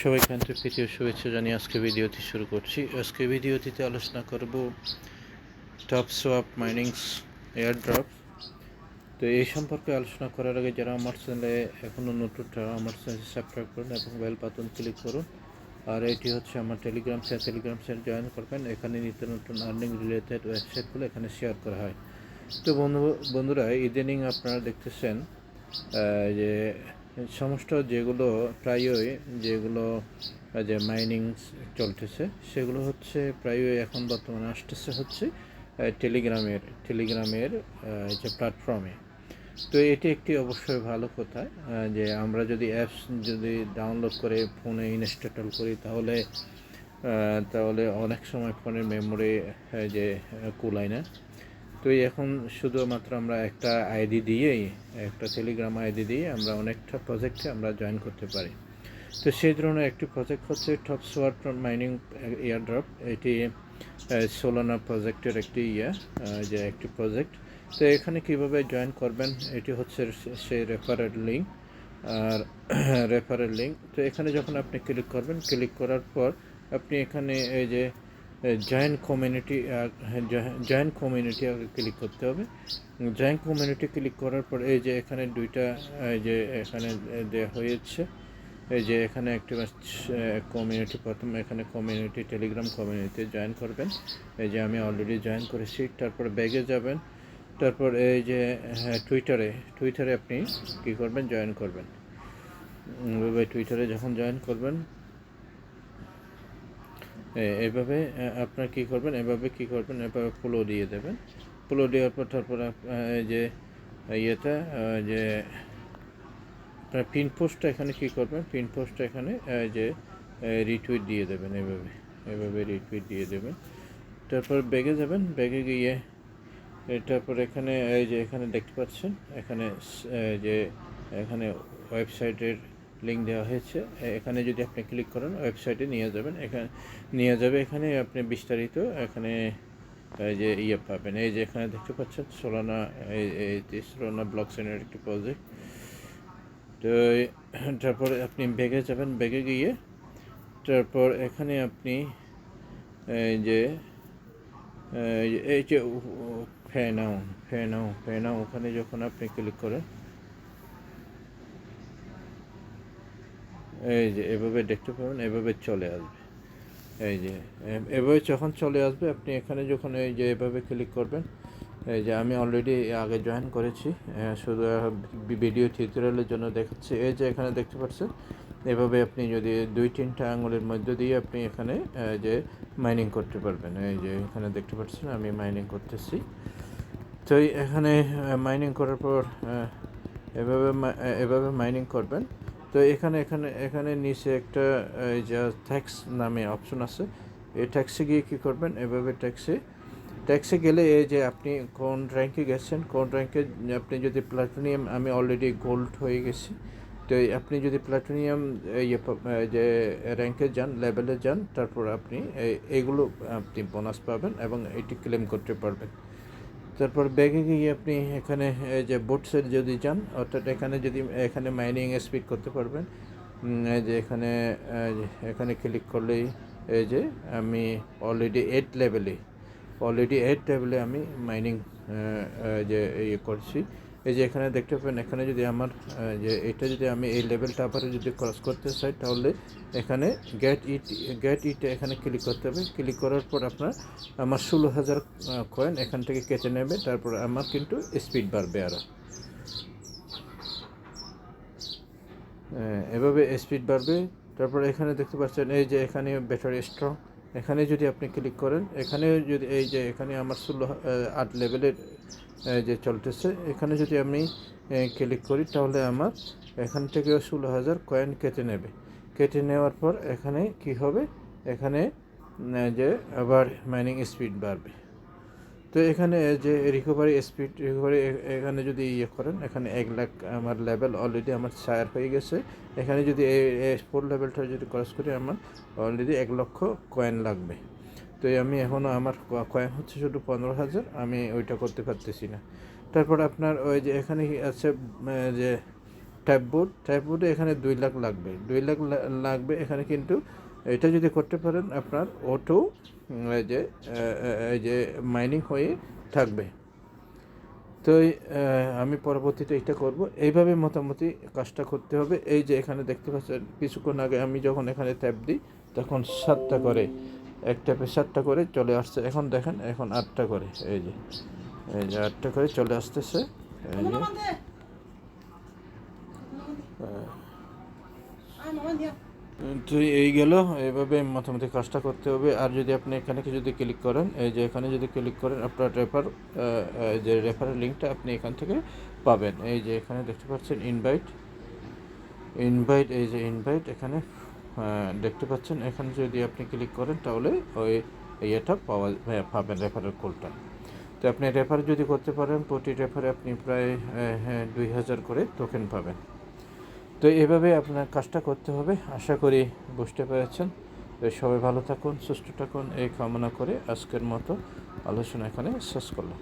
সবাইকে আন্তরিক প্রীতি ও শুভেচ্ছা জানিয়ে আজকে ভিডিওটি শুরু করছি। আজকে ভিডিওটিতে আলোচনা করব টাপসওয়াপ মাইনিংস এয়ারড্রপ। তো এই সম্পর্কে আলোচনা করার আগে যারা আমার চ্যানেলে এখনও নতুন তারা আমার চ্যানেলটি সাবস্ক্রাইব করুন এবং বেল বাটন ক্লিক করুন। আর এটি হচ্ছে আমার টেলিগ্রাম চ্যানেল জয়েন করবেন। এখানে নিত্য নতুন আর্নিং রিলেটেড ওয়েবসাইটগুলো এখানে শেয়ার করা হয়। তো বন্ধুরা ইদানিং আপনারা দেখতেছেন যে সমস্ত যেগুলো প্রায়ই যে মাইনিং চলতেছে সেগুলো হচ্ছে প্রায়ই এখন বর্তমানে আসতেছে হচ্ছে টেলিগ্রামের যে প্ল্যাটফর্মে। তো এটি একটি অবশ্যই ভালো কথা যে আমরা যদি অ্যাপস যদি ডাউনলোড করে ফোনে ইনস্টল করি তাহলে অনেক সময় ফোনের মেমোরি যে কুলায় না। তো এখন শুধুমাত্র আমরা একটা টেলিগ্রাম আইডি দিয়ে আমরা অনেকটা প্রজেক্টে আমরা জয়েন করতে পারি। তো সেই ধরনের একটি প্রজেক্ট হচ্ছে টাপসওয়াপ মাইনিং এয়ারড্রপ। এটি সোলানা প্রজেক্টের একটি প্রজেক্ট। তো এখানে কিভাবে জয়েন করবেন এটি হচ্ছে সেই রেফারেল লিঙ্ক। তো এখানে যখন আপনি ক্লিক করবেন, ক্লিক করার পর আপনি এখানে এই যে জয়েন কমিউনিটি ক্লিক করতে হবে। জয়েন কমিউনিটি ক্লিক করার পর এই যে এখানে দুইটা এখানে দেওয়া হয়েছে। এই যে এখানে একটি কমিউনিটি, প্রথম এখানে কমিউনিটি টেলিগ্রাম কমিউনিটি জয়েন করবেন। এই যে আমি অলরেডি জয়েন করেছি। তারপর ব্যাগে যাবেন। তারপর এই যে টুইটারে আপনি কী করবেন, জয়েন করবেন। টুইটারে যখন জয়েন করবেন এভাবে আপনার কী করবেন, এভাবে ফলো দিয়ে দেবেন। ফলো দেওয়ার পর তারপর যে আপনার পিন পোস্টটা এখানে কী করবেন, পিন পোস্টটা এখানে যে রিটুইট দিয়ে দেবেন। এভাবে রিটুইট দিয়ে দেবেন। তারপর ব্যাগে যাবেন। ব্যাগে গিয়ে তারপর এখানে এখানে দেখতে পাচ্ছেন এখানে ওয়েবসাইটের লিঙ্ক দেওয়া হয়েছে। এখানে যদি আপনি ক্লিক করেন ওয়েবসাইটে নিয়ে যাবে। এখানে আপনি বিস্তারিত এখানে পাবেন। এই যে এখানে দেখতে পাচ্ছেন সোলানা ব্লকচেনের একটি প্রজেক্ট। তো তারপরে আপনি ব্যাগে যাবেন। ব্যাগে গিয়ে তারপর এখানে আপনি এই যে ফেনাও ওখানে যখন আপনি ক্লিক করেন এই যে এভাবে দেখতে পাবেন, এভাবে চলে আসবে। এভাবে যখন চলে আসবে আপনি এখানে যখন এভাবে ক্লিক করবেন। এই যে আমি অলরেডি আগে জয়েন করেছি, শুধু ভিডিও টিউটোরিয়ালের জন্য দেখাচ্ছি। এই যে এখানে দেখতে পাচ্ছেন, এভাবে আপনি যদি 2-3টা আঙুলের মধ্যে দিয়ে আপনি এখানে মাইনিং করতে পারবেন। এই যে এখানে দেখতে পাচ্ছেন আমি মাইনিং করতেছি। তো এখানে মাইনিং করার পর এভাবে মাইনিং করবেন। তো এখানে নিচে একটা যা ট্যাক্স নামে অপশন আছে। এই ট্যাক্সে গিয়ে কী করবেন, এভাবে ট্যাক্সে গেলে এই যে আপনি কোন র্যাঙ্কে গেছেন, কোন র্যাঙ্কে আপনি যদি প্ল্যাটিনিয়াম, আমি অলরেডি গোল্ড হয়ে গেছি। তো আপনি যদি প্ল্যাটিনিয়াম যে র্যাঙ্কে যান, লেভেলে যান, তারপর আপনি এইগুলো আপনি বোনাস পাবেন এবং এটি ক্লেম করতে পারবেন। তারপর ব্যাগে গিয়ে আপনি এখানে যে বোটসে যদি যান, অর্থাৎ এখানে মাইনিং স্পিড করতে পারবেন। যে এখানে ক্লিক করলেই এই যে আমি অলরেডি 8 লেভেলে আমি মাইনিং করছি। এই যে এখানে দেখতে পাবেন, এখানে যদি আমার যদি আমি এই লেভেলটা আবার যদি ক্রস করতে চাই, তাহলে এখানে গেট ইট এখানে ক্লিক করতে হবে। ক্লিক করার পর আমার 16,000 কয়েন এখান থেকে কেটে নেবে। তারপর আমার কিন্তু স্পিড বাড়বে আরও। এভাবে স্পিড বাড়বে। তারপর এখানে দেখতে পাচ্ছেন এই যে এখানে ব্যাটারি স্ট্রং, এখানে যদি আপনি ক্লিক করেন, এখানে যদি এখানে আমার 8 লেভেলের যে চলতেছে, এখানে যদি আমি ক্লিক করি তাহলে আমার এখান থেকেও 16,000 কয়েন কেটে নেওয়ার পর এখানে কি হবে, এখানে যে আবার মাইনিং স্পিড বাড়বে। তো এখানে যে রিকভারি এখানে যদি করেন, এখানে 1 লাখ আমার লেভেল অলরেডি আমার শায়ার হয়ে গেছে। এখানে যদি 4 লেভেলটা যদি ক্রস করি, আমার অলরেডি 1 লক্ষ কয়েন লাগবে। তো আমি এখনও আমার কয়েন হচ্ছে শুধু 15,000, আমি ওইটা করতে পারতেছি না। তারপর আপনার ওই যে এখানে আছে যে ট্যাপবোর্ডে এখানে 2 লাখ লাগবে, 2 লাখ লাগবে এখানে। কিন্তু এটা যদি করতে পারেন আপনার অটো এই যে মাইনিং হয়ে থাকবে। তো আমি পরবর্তীতে এটা করব, এইভাবে মোটামুটি কাজটা করতে হবে। এই যে এখানে দেখতে পাচ্ছেন কিছুক্ষণ আগে আমি যখন এখানে ট্যাপ দিই তখন 7টা করে, এক ট্যাপে 7টা করে চলে আসছে। এখন দেখেন এখন 8টা করে, এই যে 8টা করে চলে আসতেছে। এই যে তো এই গেল, এইভাবে মোটামুটি কাজটা করতে হবে। আর যদি আপনি এখানে যদি ক্লিক করেন, এই যে এখানে যদি ক্লিক করেন আপনার রেফারের লিঙ্কটা আপনি এখান থেকে পাবেন। এই যে এখানে দেখতে পাচ্ছেন ইনভাইট, এই যে ইনভাইট এখানে দেখতে পাচ্ছেন। এখানে যদি আপনি ক্লিক করেন তাহলে ওই ইয়েটা পাবেন, রেফারের কোডটা। তো আপনি রেফার যদি করতে পারেন, প্রতি রেফারে আপনি প্রায় 2000 করে টোকেন পাবেন। তো এভাবে আপনার কাজটা করতে হবে। আশা করি বুঝতে পেরেছেন। তো সবাই ভালো থাকুন, সুস্থ থাকুন এই কামনা করে আজকের মতো আলোচনা এখানে শেষ করলাম।